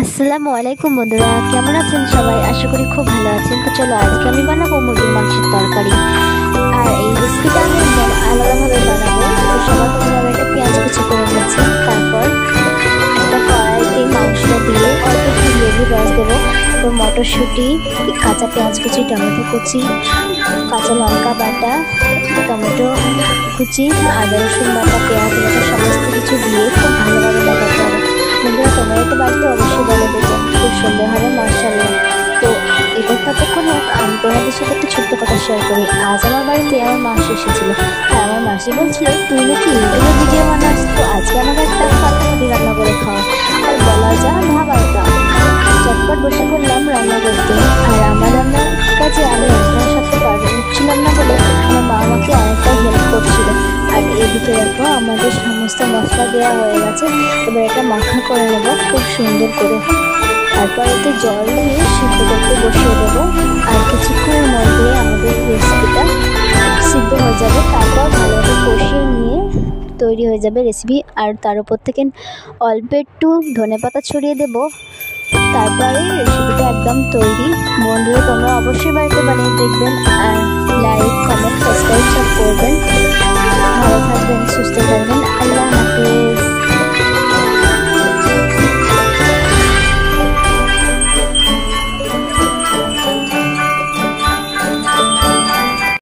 আসসালামু আলাইকুম বন্ধুরা, কেমন আছেন সবাই? আশা করি খুব ভালো আছেন। তো চলো আজকে আমি বানাবো মুরগির মাংসের তরকারি। আর এই রেসিপিটা আমি আলাদাভাবে বানাবো। তো সবার প্রথমে আমি একটা পেঁয়াজ কুচি করে নিচ্ছি। তারপর একটা কড়াইতে মাংসটা দিয়ে অল্প একটু লেবু রস দেবো। তারপর মটরশুঁটি, কাঁচা পেঁয়াজ কুচি, টমেটো কুচি, কাঁচা লঙ্কা বাটা, টমেটো কুচি, আদা রসুন বাটা, পেঁয়াজ বাটা সমস্ত কিছু দিয়ে খুব ভালোভাবে দেখাতে হবে। বন্ধুরা তোমরা এটা বাড়িতে অবশ্যই বলে দেবেন, খুব সুন্দর হবে মাশাআল্লাহ। তো এটা ততক্ষণ হোক, আমি তোমাদের সাথে একটা ছোট্ট কথা শেয়ার করি। আজ আমার বাড়িতে আমার মাসি এসেছিল। আর আমার মাসি বলছিল, তুই নাকি ইউটিউবে ভিডিও বানাস, তো আজকে আমাকে একটা পাতাকপি রান্না করে খাওয়া। আর বলা যা ভাবার তা, চটপট বসে পড়লাম রান্না করতে। আর আমার রান্নার কাজে আমি একদম সাথে পারছিলাম না বলে আমার মা আমাকে অনেকটাই হেল্প করছিল। আর এদিকে দেখো আমাদের সমস্ত মশলা দেওয়া হয়ে গেছে। এবার এটা মাখা করে নেবো খুব সুন্দর করে। তারপর এতে জল দিয়ে সিদ্ধ করতে বসিয়ে দেবো। আর কিছুক্ষণের মধ্যে আমাদের রেসিপিটা সিদ্ধ হয়ে যাবে। তারপর ভালোভাবে কষিয়ে নিয়ে তৈরি হয়ে যাবে রেসিপি। আর তার উপর থেকে অল্প একটু ধনেপাতা ছড়িয়ে দেবো। তারপরে রেসিপিটা একদম তৈরি। বন্ধুরা তোমরা অবশ্যই বাড়িতে বানিয়ে দেখবেন। আর লাইক, কমেন্ট, সাবস্ক্রাইব সব করবেন। ভালো থাকবেন, সুস্থ থাকবেন। আল্লাহ হাফেজ।